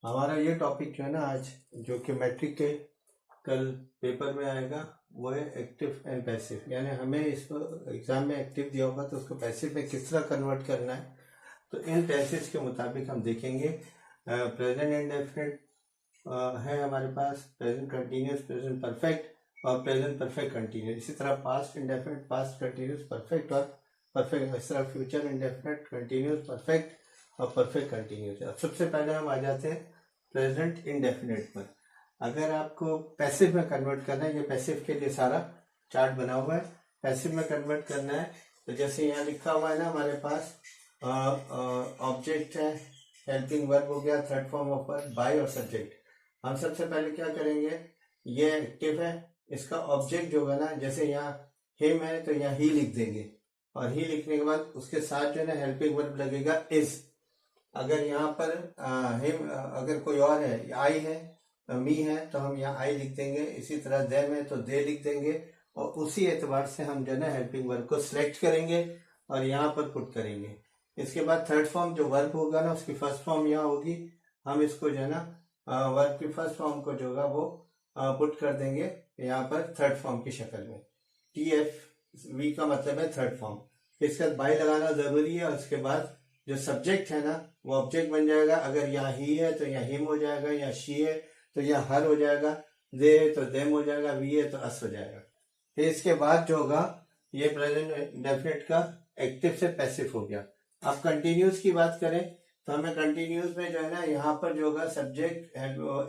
हमारा ये टॉपिक जो है ना आज, जो कि मैट्रिक के कल पेपर में आएगा, वो है एक्टिव एंड पैसिव। यानी हमें इसको एग्जाम में एक्टिव दिया होगा तो उसको पैसिव में किस तरह कन्वर्ट करना है। तो इन पैसेज के मुताबिक हम देखेंगे। प्रेजेंट इंडेफिनिट है हमारे पास, प्रेजेंट कंटिन्यूस, प्रेजेंट परफेक्ट और प्रेजेंट परफेक्ट कंटिन्यूस। इसी तरह past indefinite, past continuous, perfect और परफेक्ट। इस तरह फ्यूचर इंडेफिनिट, कंटिन्यूस, परफेक्ट और परफेक्ट कंटिन्यूस। अब सबसे पहले हम आ जाते हैं प्रेजेंट इंडेफिनिट पर। अगर आपको पैसिव में कन्वर्ट करना है, ये पैसिव के लिए सारा चार्ट बना हुआ है। पैसिव में कन्वर्ट करना है तो जैसे यहाँ लिखा हुआ है ना हमारे पास, ऑब्जेक्ट है, हेल्पिंग वर्ब हो गया, third form of verb, by और सब्जेक्ट। हम सबसे पहले क्या करेंगे, ये एक्टिव है, इसका ऑब्जेक्ट जो होगा ना, जैसे यहाँ हिम है तो यहाँ ही लिख देंगे और ही लिखने के बाद उसके साथ जो है ना हेल्पिंग वर्ब लगेगा इज। अगर यहाँ पर हिम, अगर कोई और है, आई है, मी है, तो हम यहाँ आई लिख देंगे। इसी तरह देम है तो दे लिख देंगे और उसी एतबार से हम जो है ना हेल्पिंग वर्ब को सिलेक्ट करेंगे और यहाँ पर पुट करेंगे। इसके बाद थर्ड फॉर्म जो वर्ब होगा ना, उसकी फर्स्ट फॉर्म यहाँ होगी। हम इसको जो है ना वर्ब की फर्स्ट फॉर्म को जो होगा वो पुट कर देंगे यहाँ पर थर्ड फॉर्म की शक्ल में। टी एफ वी का मतलब है थर्ड फॉर्म। इसके बाद बाई लगाना जरूरी है और उसके बाद जो सब्जेक्ट है ना वो ऑब्जेक्ट बन जाएगा। अगर यहाँ ही है तो यहाँ हिम हो जाएगा, यहाँ शी है तो यहाँ हर हो जाएगा, दे है तो देम हो जाएगा, वी है तो अस हो जाएगा। फिर इसके बाद जो होगा ये प्रेजेंट डेफिनेट का एक्टिव से पैसिव हो गया। अब कंटिन्यूस की बात करें तो हमें कंटिन्यूस में जो है ना यहाँ पर जो होगा सब्जेक्ट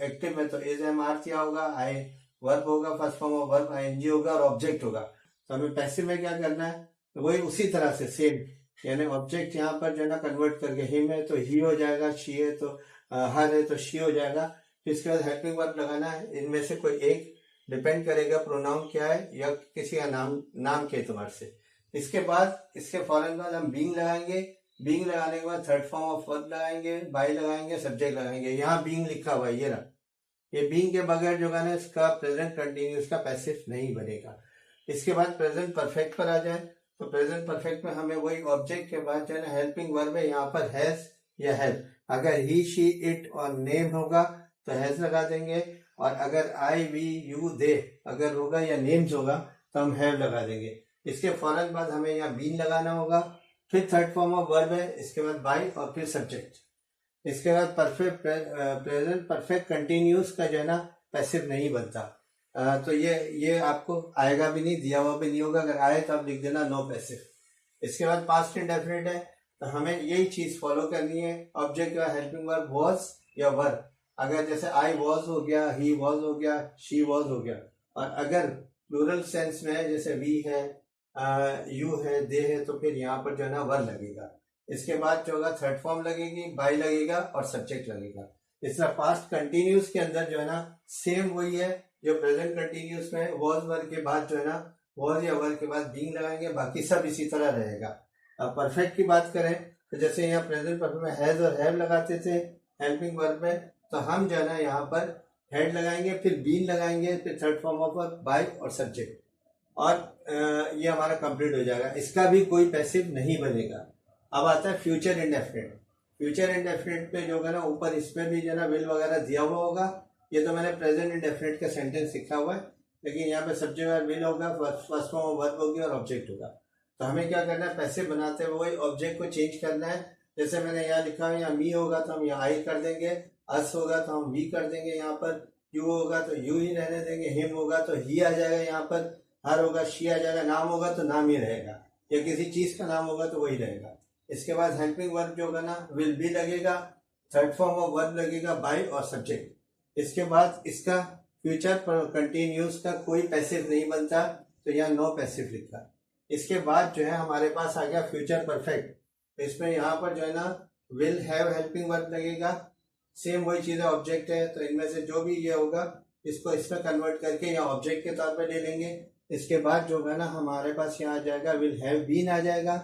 एक्टिव में तो इज एम आर क्या होगा, आई वर्ब होगा, first form of verb ING होगा और ऑब्जेक्ट होगा। तो हमें पैसिव में क्या करना है, वही उसी तरह से सेम, यानी ऑब्जेक्ट यहाँ पर जो है ना कन्वर्ट करके हिम है तो ही हो जाएगा, शी है तो हर है तो शी हो जाएगा। फिर इसके बाद हेल्पिंग वर्ब लगाना है, इनमें से कोई एक डिपेंड करेगा प्रोनाउन क्या है या किसी का नाम के एतबार से। इसके बाद इसके फौरन बाद हम बीइंग लगाएंगे। बीइंग लगाने के बाद थर्ड फॉर्म ऑफ वर्ब लगाएंगे, बाय लगाएंगे, सब्जेक्ट लगाएंगे। यहाँ बीइंग लिखा हुआ है, ये रहा। ये बीइंग के बगैर जो है ना इसका प्रेजेंट कंटिन्यूस का पैसिव नहीं बनेगा। इसके बाद प्रेजेंट परफेक्ट पर आ जाए तो प्रेजेंट परफेक्ट में हमें वही ऑब्जेक्ट के बाद जो है ना हेल्पिंग वर्ब है, यहाँ पर हैज या हेल्प। अगर ही, शी, इट और नेम होगा तो हैज लगा देंगे और अगर आई, वी, यू, दे अगर होगा या नेम्स होगा तो हम हैव लगा देंगे। इसके फौरन बाद हमें यहाँ बीन लगाना होगा। फिर थर्ड फॉर्म ऑफ वर्ब है, इसके बाद बाय और फिर सब्जेक्ट। इसके बाद परफेक्ट प्रेजेंट परफेक्ट कंटिन्यूस का जो है ना पैसिव नहीं बनता। तो ये आपको आएगा भी नहीं, दिया हुआ भी नहीं होगा। अगर आए तो आप लिख देना नो पैसिव। इसके बाद पास्ट इंडेफिनिट है तो हमें यही चीज फॉलो करनी है, ऑब्जेक्ट या हेल्पिंग वर्ब वॉज या वर। अगर जैसे आई वॉज हो गया, ही वॉज हो गया, शी वॉज हो गया। और अगर प्लूरल सेंस में है जैसे वी है, यू है, दे है, तो फिर यहाँ पर जो है ना वर लगेगा। इसके बाद जो होगा थर्ड फॉर्म लगेगी, बाय लगेगा और सब्जेक्ट लगेगा। इस तरह पास्ट कंटिन्यूस के अंदर जो है ना सेम वही है जो प्रेजेंट कंटिन्यूस में। वॉज वर्ब के बाद जो है ना वॉज या वर्ब के बाद बीइंग लगाएंगे, बाकी सब इसी तरह रहेगा। अब परफेक्ट की बात करें तो जैसे यहाँ प्रेजेंट परफेक्ट में हैज और हैव लगाते थे हेल्पिंग वर्ब में, तो हम जो है ना यहाँ पर हेड लगाएंगे, फिर बीन लगाएंगे, फिर third form of verb by और सब्जेक्ट, और ये हमारा कंप्लीट हो जाएगा। इसका भी कोई पैसिव नहीं बनेगा। अब आता है फ्यूचर इंडेफिनिट। फ्यूचर इंडेफिनिट पे जो है ना ऊपर इसमें भी जो है ना विल वगैरह दिया हुआ होगा। ये तो मैंने प्रेजेंट इंडेफिनिट का सेंटेंस लिखा हुआ है, लेकिन यहाँ पे सब्जेक्ट और विल होगा, फर्स्ट फॉर्म ऑफ वर्ब होगी और ऑब्जेक्ट होगा। तो हमें क्या करना है, पैसिव बनाते हुए वही ऑब्जेक्ट को चेंज करना है। जैसे मैंने यहाँ लिखा है, यहाँ मी होगा तो हम यहाँ आई कर देंगे, अस होगा तो हम वी कर देंगे, यहाँ पर यू होगा तो यू ही रहने देंगे, हिम होगा तो ही आ जाएगा, यहाँ पर हर होगा शी आ जाएगा, नाम होगा तो नाम ही रहेगा, या किसी चीज का नाम होगा तो वही रहेगा। इसके बाद हेल्पिंग वर्ब जो होगा ना विल बी लगेगा, थर्ड फॉर्म ऑफ वर्ब लगेगा बाय और सब्जेक्ट। इसके बाद इसका फ्यूचर कंटिन्यूस का कोई पैसिव नहीं बनता, तो यहाँ नो पैसिव लिखा। इसके बाद जो है हमारे पास आ गया फ्यूचर परफेक्ट। इसमें यहाँ पर जो है ना विल हैव हेल्पिंग वर्ब लगेगा, सेम वही चीज है, ऑब्जेक्ट है, तो इनमें से जो भी ये होगा इसको इसमें कन्वर्ट करके यहाँ ऑब्जेक्ट के तौर पर ले लेंगे। इसके बाद जो है ना हमारे पास यहाँ आ जाएगा विल हैव बीन आ जाएगा,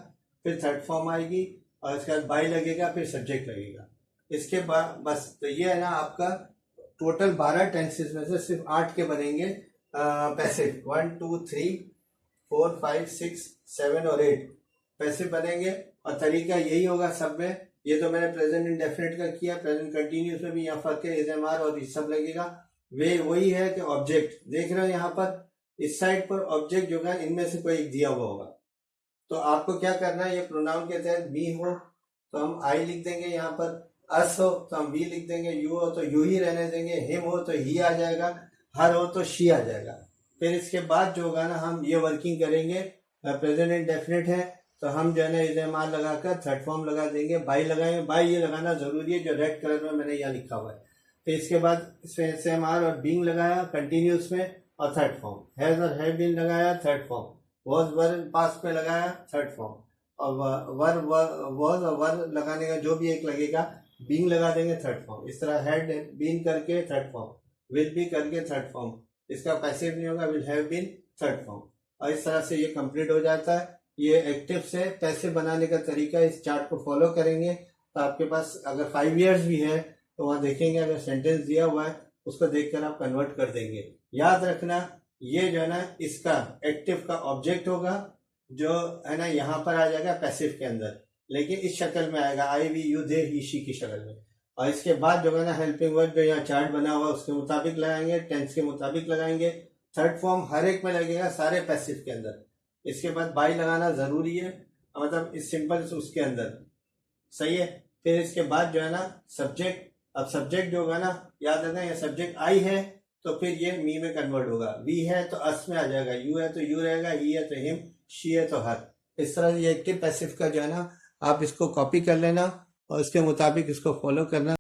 फिर थर्ड फॉर्म आएगी और इसके बाद बाय लगेगा, फिर सब्जेक्ट लगेगा। इसके बाद बस, तो ये है ना आपका टोटल 12 टेंसेस में से सिर्फ 8 के बनेंगे पैसिव। 1 2 3 4 5 6 7 और 8 पैसिव बनेंगे। और तरीका यही होगा सब में ये तो मैंने प्रेजेंट इंडेफिनिट का किया, प्रेजेंट कंटिन्यूस में भी यहाँ फर्क है, इज एम आर और ये सब लगेगा। वे वही है कि ऑब्जेक्ट देख रहे हो यहाँ पर इस साइड पर ऑब्जेक्ट जो है इनमें से कोई एक दिया हुआ होगा, तो आपको क्या करना है, ये प्रोनाउन के तहत मी हो तो हम आई लिख देंगे, यहाँ पर अस हो तो हम वी लिख देंगे, यू हो तो यू ही रहने देंगे, हिम हो तो ही आ जाएगा, हर हो तो शी आ जाएगा। फिर इसके बाद जो होगा ना हम ये वर्किंग करेंगे, प्रेजेंट इंडेफिनिट है तो हम जो है ना इज एम आर लगाकर थर्ड फॉर्म लगा देंगे, बाई लगाएंगे, बाई ये लगाना जरूरी है जो रेड कलर में मैंने यहाँ लिखा हुआ है। फिर इसके बाद इसमें एस एम आर और बीइंग लगाया कंटिन्यूस में और थर्ड फॉर्म, हैज और हैव बीन लगाया third form, was were past में लगाया थर्ड फॉर्म, और वर वॉज और वर लगाने का जो भी एक लगेगा बीइंग लगा देंगे थर्ड फॉर्म। इस तरह हैड बीन करके थर्ड फॉर्म, विल बी करके थर्ड फॉर्म, इसका पैसिव नहीं होगा, will have been third form, और इस तरह से ये कंप्लीट हो जाता है। ये एक्टिव से पैसिव बनाने का तरीका, इस चार्ट को फॉलो करेंगे तो आपके पास अगर 5 इयर्स भी है तो वहाँ देखेंगे अगर सेंटेंस दिया हुआ है उसको देखकर आप कन्वर्ट कर देंगे। याद रखना ये जो है ना इसका एक्टिव का ऑब्जेक्ट होगा जो है ना यहाँ पर आ जाएगा पैसिव के अंदर, लेकिन इस शक्ल में आएगा I we you they he she की शक्ल में, और इसके बाद जो है ना हेल्पिंग वर्ब जो यहाँ चार्ट बना हुआ उसके मुताबिक लगाएंगे, टेंस के मुताबिक लगाएंगे, थर्ड फॉर्म हर एक में लगेगा सारे पैसिव के अंदर। इसके बाद बाई लगाना जरूरी है, मतलब इस सिंपल उसके अंदर, सही है। फिर इसके बाद जो है ना सब्जेक्ट, अब सब्जेक्ट जो होगा ना याद रखना ये सब्जेक्ट आई है तो फिर ये मी में कन्वर्ट होगा, वी है तो अस में आ जाएगा, यू है तो यू रहेगा, ही है तो हिम, शी है तो हर। इस तरह ये एक्टिव पैसिव का जो है ना आप इसको कॉपी कर लेना और इसके मुताबिक इसको फॉलो करना।